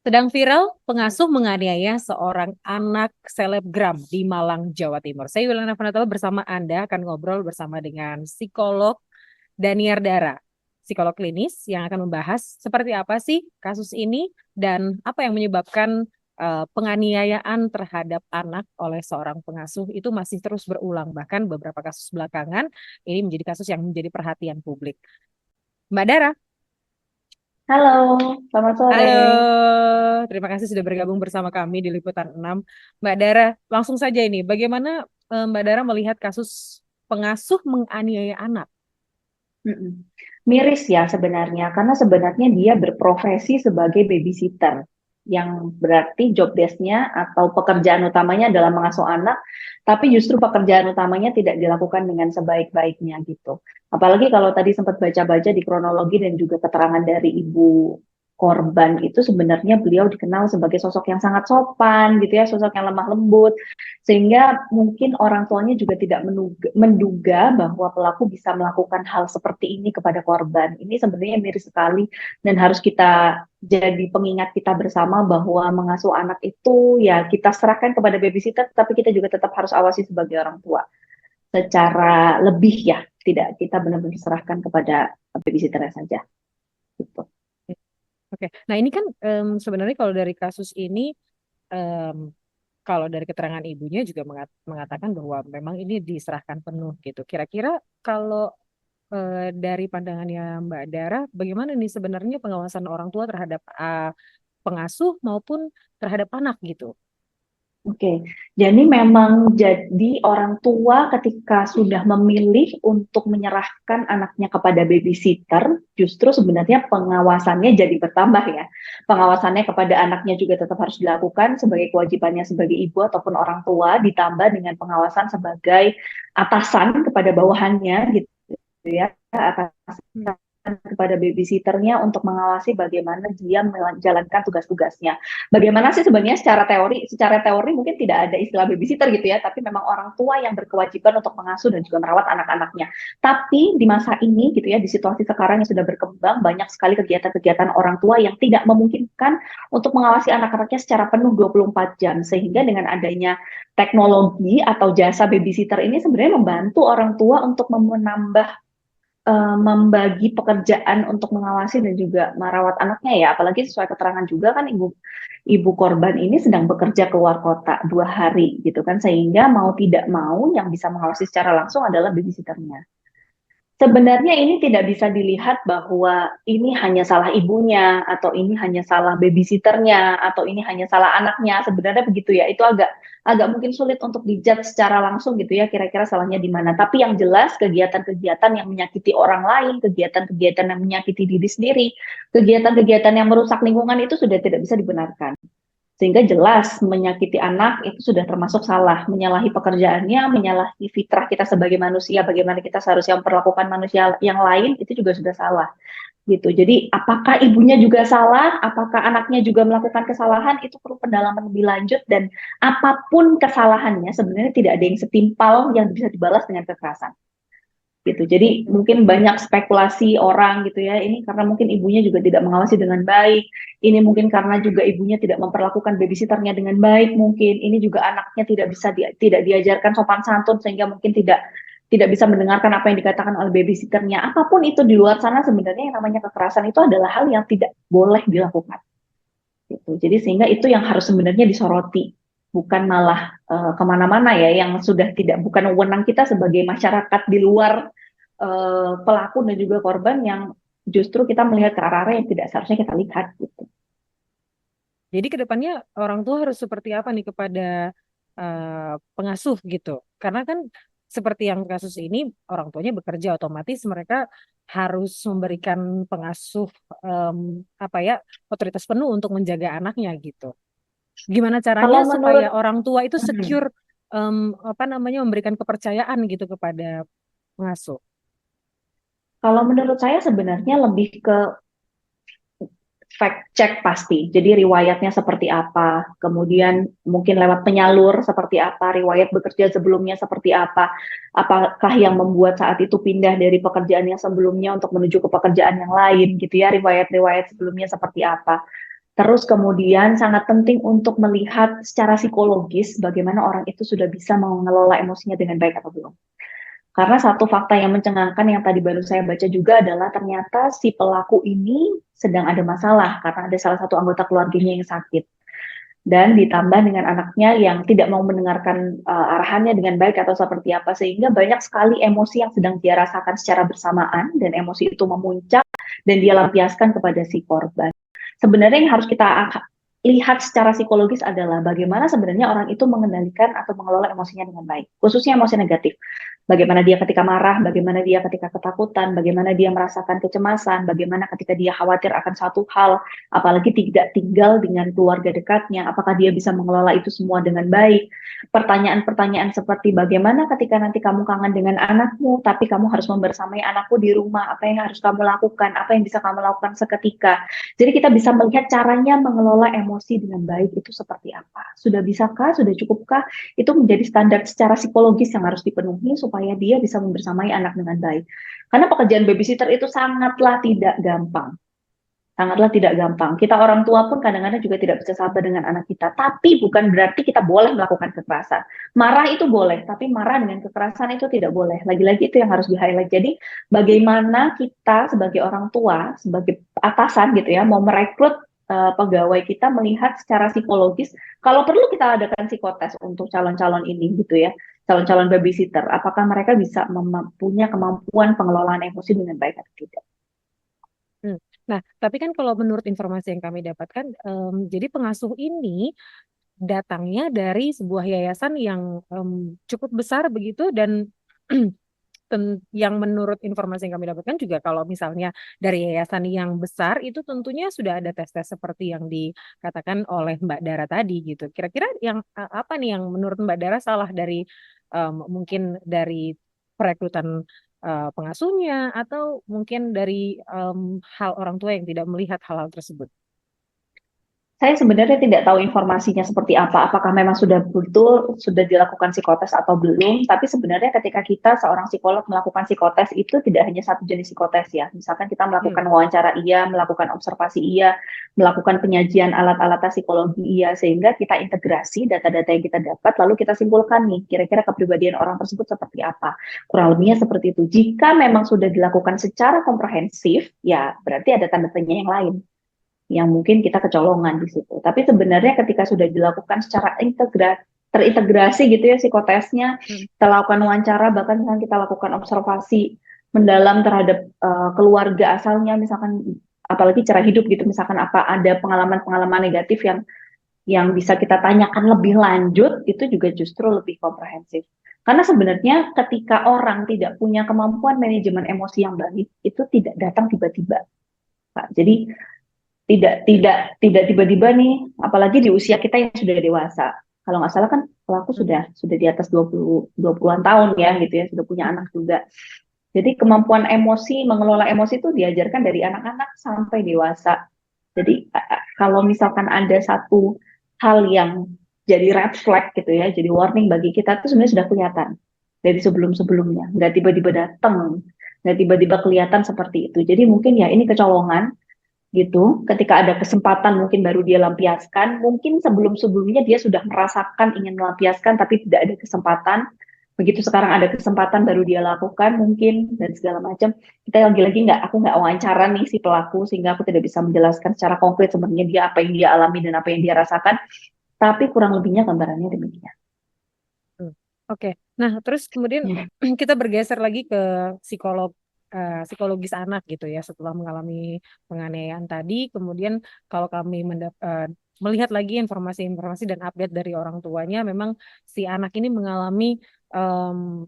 Sedang viral, pengasuh menganiaya seorang anak selebgram di Malang, Jawa Timur. Saya Yuliana Fanatolo bersama Anda akan ngobrol bersama dengan psikolog Daniar Dara, psikolog klinis yang akan membahas seperti apa sih kasus ini dan apa yang menyebabkan penganiayaan terhadap anak oleh seorang pengasuh itu masih terus berulang. Bahkan beberapa kasus belakangan ini menjadi kasus yang menjadi perhatian publik. Mbak Dara, Halo, selamat sore. halo, terima kasih sudah bergabung bersama kami di Liputan 6. Mbak Dara, langsung saja ini, bagaimana Mbak Dara melihat kasus pengasuh menganiaya anak? Mm-mm. Miris ya sebenarnya, karena sebenarnya dia berprofesi sebagai babysitter, yang berarti job desk-nya atau pekerjaan utamanya adalah mengasuh anak, tapi justru pekerjaan utamanya tidak dilakukan dengan sebaik-baiknya gitu. Apalagi kalau tadi sempat baca-baca di kronologi dan juga keterangan dari ibu korban itu sebenarnya beliau dikenal sebagai sosok yang sangat sopan gitu ya, sosok yang lemah lembut, sehingga mungkin orang tuanya juga tidak menduga bahwa pelaku bisa melakukan hal seperti ini kepada korban. Ini sebenarnya miris sekali dan harus kita jadi pengingat kita bersama bahwa mengasuh anak itu ya kita serahkan kepada babysitter, tapi kita juga tetap harus awasi sebagai orang tua secara lebih ya, tidak kita benar-benar serahkan kepada babysitter saja gitu. Oke, nah ini kan sebenarnya kalau dari kasus ini, em, kalau dari keterangan ibunya juga mengatakan bahwa memang ini diserahkan penuh gitu. Kira-kira kalau dari pandangannya Mbak Dara, bagaimana nih sebenarnya pengawasan orang tua terhadap pengasuh maupun terhadap anak gitu? Oke, jadi memang jadi orang tua ketika sudah memilih untuk menyerahkan anaknya kepada babysitter, justru sebenarnya pengawasannya jadi bertambah ya. Pengawasannya kepada anaknya juga tetap harus dilakukan sebagai kewajibannya sebagai ibu ataupun orang tua, ditambah dengan pengawasan sebagai atasan kepada bawahannya gitu ya, Hmm. kepada babysitternya untuk mengawasi bagaimana dia menjalankan tugas-tugasnya. Bagaimana sih sebenarnya secara teori mungkin tidak ada istilah babysitter gitu ya, tapi memang orang tua yang berkewajiban untuk mengasuh dan juga merawat anak-anaknya. Tapi di masa ini gitu ya, di situasi sekarang yang sudah berkembang, banyak sekali kegiatan-kegiatan orang tua yang tidak memungkinkan untuk mengawasi anak-anaknya secara penuh 24 jam. Sehingga dengan adanya teknologi atau jasa babysitter ini sebenarnya membantu orang tua untuk menambah membagi pekerjaan untuk mengawasi dan juga merawat anaknya ya, apalagi sesuai keterangan juga kan ibu ibu korban ini sedang bekerja keluar kota 2 hari gitu kan, sehingga mau tidak mau yang bisa mengawasi secara langsung adalah babysitternya. Sebenarnya ini tidak bisa dilihat bahwa ini hanya salah ibunya atau ini hanya salah babysitternya atau ini hanya salah anaknya. Sebenarnya begitu ya. Itu agak agak mungkin sulit untuk dijudge secara langsung gitu ya. Kira-kira salahnya di mana. Tapi yang jelas kegiatan-kegiatan yang menyakiti orang lain, kegiatan-kegiatan yang menyakiti diri sendiri, kegiatan-kegiatan yang merusak lingkungan itu sudah tidak bisa dibenarkan. Sehingga jelas menyakiti anak itu sudah termasuk salah, menyalahi pekerjaannya, menyalahi fitrah kita sebagai manusia, bagaimana kita seharusnya memperlakukan manusia yang lain, itu juga sudah salah. Gitu. Jadi apakah ibunya juga salah, apakah anaknya juga melakukan kesalahan, itu perlu pendalaman lebih lanjut dan apapun kesalahannya sebenarnya tidak ada yang setimpal yang bisa dibalas dengan kekerasan gitu. Jadi mungkin banyak spekulasi orang gitu ya. Ini karena mungkin ibunya juga tidak mengawasi dengan baik. Ini mungkin karena juga ibunya tidak memperlakukan babysitternya dengan baik. Mungkin ini juga anaknya tidak diajarkan sopan santun sehingga mungkin tidak bisa mendengarkan apa yang dikatakan oleh babysitternya. Apapun itu di luar sana sebenarnya yang namanya kekerasan itu adalah hal yang tidak boleh dilakukan. Gitu. Jadi sehingga itu yang harus sebenarnya disoroti, bukan malah kemana-mana ya, yang sudah tidak bukan wewenang kita sebagai masyarakat di luar pelaku dan juga korban yang justru kita melihat ke arah-arah yang tidak seharusnya kita lihat gitu. Jadi ke depannya orang tua harus seperti apa nih kepada pengasuh gitu. Karena kan seperti yang kasus ini orang tuanya bekerja otomatis mereka harus memberikan pengasuh em, apa ya otoritas penuh untuk menjaga anaknya gitu. Gimana caranya Kalau supaya menurut orang tua itu hmm, secure apa namanya memberikan kepercayaan gitu kepada pengasuh. kalau menurut saya sebenarnya lebih ke fact check pasti. Jadi riwayatnya seperti apa, kemudian mungkin lewat penyalur seperti apa, riwayat bekerja sebelumnya seperti apa, apakah yang membuat saat itu pindah dari pekerjaan yang sebelumnya untuk menuju ke pekerjaan yang lain gitu ya, riwayat-riwayat sebelumnya seperti apa. Terus kemudian sangat penting untuk melihat secara psikologis bagaimana orang itu sudah bisa mengelola emosinya dengan baik atau belum. Karena satu fakta yang mencengangkan yang tadi baru saya baca juga adalah ternyata si pelaku ini sedang ada masalah karena ada salah satu anggota keluarganya yang sakit. Dan ditambah dengan anaknya yang tidak mau mendengarkan arahannya dengan baik atau seperti apa, sehingga banyak sekali emosi yang sedang dia rasakan secara bersamaan dan emosi itu memuncak dan dia lampiaskan kepada si korban. Sebenarnya yang harus kita lihat secara psikologis adalah bagaimana sebenarnya orang itu mengendalikan atau mengelola emosinya dengan baik, khususnya emosi negatif. Bagaimana dia ketika marah, bagaimana dia ketika ketakutan, bagaimana dia merasakan kecemasan, bagaimana ketika dia khawatir akan satu hal, apalagi tidak tinggal dengan keluarga dekatnya, apakah dia bisa mengelola itu semua dengan baik. Pertanyaan-pertanyaan seperti bagaimana ketika nanti kamu kangen dengan anakmu, tapi kamu harus membersamai anakku di rumah, apa yang harus kamu lakukan, apa yang bisa kamu lakukan seketika. Jadi kita bisa melihat caranya mengelola emosi dengan baik itu seperti apa. Sudah bisakah, sudah cukupkah, itu menjadi standar secara psikologis yang harus dipenuhi supaya dia bisa membersamai anak dengan baik. Karena pekerjaan babysitter itu sangatlah tidak gampang. Sangatlah tidak gampang. Kita orang tua pun kadang-kadang juga tidak bisa sabar dengan anak kita. Tapi bukan berarti kita boleh melakukan kekerasan. Marah itu boleh, tapi marah dengan kekerasan itu tidak boleh. Lagi-lagi itu yang harus di-highlight. Jadi bagaimana kita sebagai orang tua, sebagai atasan gitu ya, mau merekrut pegawai kita melihat secara psikologis, kalau perlu kita adakan psikotes untuk calon-calon ini gitu ya, calon-calon babysitter, apakah mereka bisa punya kemampuan pengelolaan emosi dengan baik atau tidak. Hmm. Nah, tapi kan kalau menurut informasi yang kami dapatkan, jadi pengasuh ini datangnya dari sebuah yayasan yang cukup besar begitu dan yang menurut informasi yang kami dapatkan juga kalau misalnya dari yayasan yang besar itu tentunya sudah ada tes-tes seperti yang dikatakan oleh Mbak Dara tadi gitu. Kira-kira yang apa nih yang menurut Mbak Dara salah dari mungkin dari perekrutan pengasuhnya atau mungkin dari hal orang tua yang tidak melihat hal-hal tersebut? Saya sebenarnya tidak tahu informasinya seperti apa, apakah memang sudah betul sudah dilakukan psikotes atau belum. Tapi sebenarnya ketika kita seorang psikolog melakukan psikotes itu tidak hanya satu jenis psikotes ya. Misalkan kita melakukan wawancara iya, melakukan observasi iya, melakukan penyajian alat-alat psikologi iya, sehingga kita integrasi data-data yang kita dapat, lalu kita simpulkan nih kira-kira kepribadian orang tersebut seperti apa. Kurang lebihnya seperti itu. Jika memang sudah dilakukan secara komprehensif, ya berarti ada tanda tanya yang lain yang mungkin kita kecolongan di situ. Tapi sebenarnya ketika sudah dilakukan secara terintegrasi gitu ya psikotesnya, kita lakukan wawancara, bahkan misalkan kita lakukan observasi mendalam terhadap keluarga asalnya, misalkan apalagi cara hidup gitu, misalkan apa ada pengalaman-pengalaman negatif yang bisa kita tanyakan lebih lanjut, itu juga justru lebih komprehensif. Karena sebenarnya ketika orang tidak punya kemampuan manajemen emosi yang baik, itu tidak datang tiba-tiba, Pak. Jadi tidak tiba-tiba nih, apalagi di usia kita yang sudah dewasa. Kalau nggak salah kan pelaku sudah di atas 20-an tahun ya gitu ya, sudah punya anak juga. Jadi kemampuan emosi, mengelola emosi itu diajarkan dari anak-anak sampai dewasa. Jadi kalau misalkan ada satu hal yang jadi red flag gitu ya, jadi warning bagi kita itu sebenarnya sudah kelihatan dari sebelum-sebelumnya. Nggak tiba-tiba datang, nggak tiba-tiba kelihatan seperti itu. Jadi mungkin ya ini kecolongan gitu. Ketika ada kesempatan mungkin baru dia lampiaskan, mungkin sebelum-sebelumnya dia sudah merasakan ingin melampiaskan tapi tidak ada kesempatan. Begitu sekarang ada kesempatan baru dia lakukan mungkin dan segala macam. Kita lagi-lagi aku nggak wawancara nih si pelaku sehingga aku tidak bisa menjelaskan secara konkret sebenarnya dia apa yang dia alami dan apa yang dia rasakan. Tapi kurang lebihnya gambarannya demikian. Oke. Nah, terus kemudian Ya. kita bergeser lagi ke psikologis anak gitu ya setelah mengalami penganiayaan tadi. Kemudian kalau kami melihat lagi informasi-informasi dan update dari orang tuanya, memang si anak ini mengalami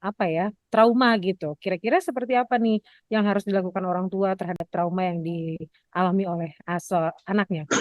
apa ya trauma gitu. Kira-kira seperti apa nih yang harus dilakukan orang tua terhadap trauma yang dialami oleh anaknya?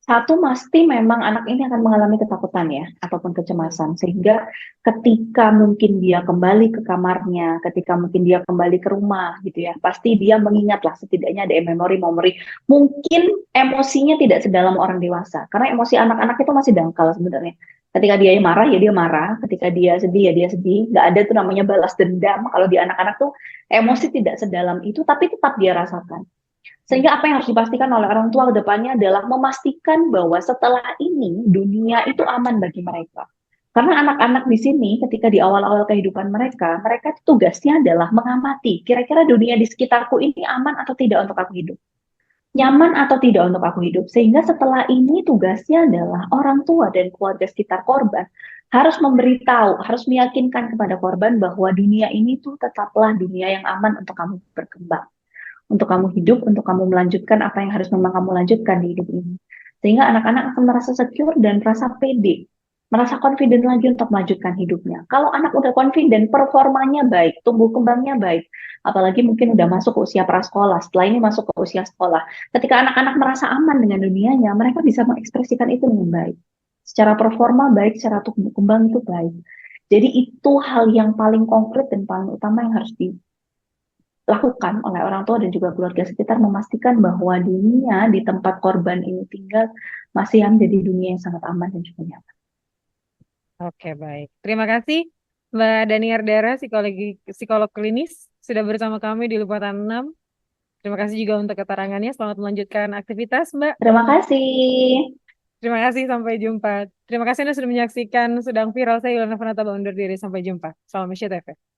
Satu, pasti memang anak ini akan mengalami ketakutan ya, ataupun kecemasan. Sehingga ketika mungkin dia kembali ke kamarnya, ketika mungkin dia kembali ke rumah gitu ya, pasti dia mengingatlah setidaknya ada memori-memori. Mungkin emosinya tidak sedalam orang dewasa, karena emosi anak-anak itu masih dangkal sebenarnya. Ketika dia marah, ya dia marah. Ketika dia sedih, ya dia sedih. Nggak ada tuh namanya balas dendam. Kalau di anak-anak tuh emosi tidak sedalam itu, tapi tetap dia rasakan. Sehingga apa yang harus dipastikan oleh orang tua ke depannya adalah memastikan bahwa setelah ini dunia itu aman bagi mereka. Karena anak-anak di sini ketika di awal-awal kehidupan mereka, mereka tugasnya adalah mengamati kira-kira dunia di sekitarku ini aman atau tidak untuk aku hidup. Nyaman atau tidak untuk aku hidup. Sehingga setelah ini tugasnya adalah orang tua dan keluarga sekitar korban harus memberitahu, harus meyakinkan kepada korban bahwa dunia ini tuh tetaplah dunia yang aman untuk kamu berkembang, untuk kamu hidup, untuk kamu melanjutkan apa yang harus memang kamu lanjutkan di hidup ini. Sehingga anak-anak akan merasa secure dan merasa pede, merasa confident lagi untuk melanjutkan hidupnya. Kalau anak udah confident, performanya baik, tumbuh kembangnya baik, apalagi mungkin udah masuk ke usia prasekolah, setelah ini masuk ke usia sekolah. Ketika anak-anak merasa aman dengan dunianya, mereka bisa mengekspresikan itu dengan baik. Secara performa baik, secara tumbuh kembang itu baik. Jadi itu hal yang paling konkret dan paling utama yang harus dilakukan oleh orang tua dan juga keluarga sekitar, memastikan bahwa dunia di tempat korban ini tinggal masih menjadi dunia yang sangat aman dan juga nyaman. Oke, baik. Terima kasih Mbak Daniar Dara, psikolog klinis, sudah bersama kami di Lipatan 6. Terima kasih juga untuk keterangannya. Selamat melanjutkan aktivitas, Mbak. Terima kasih. Terima kasih, sampai jumpa. Terima kasih Anda sudah menyaksikan Sedang Viral. Saya Yolanda Fanata undur diri. Sampai jumpa. Salam SCTV.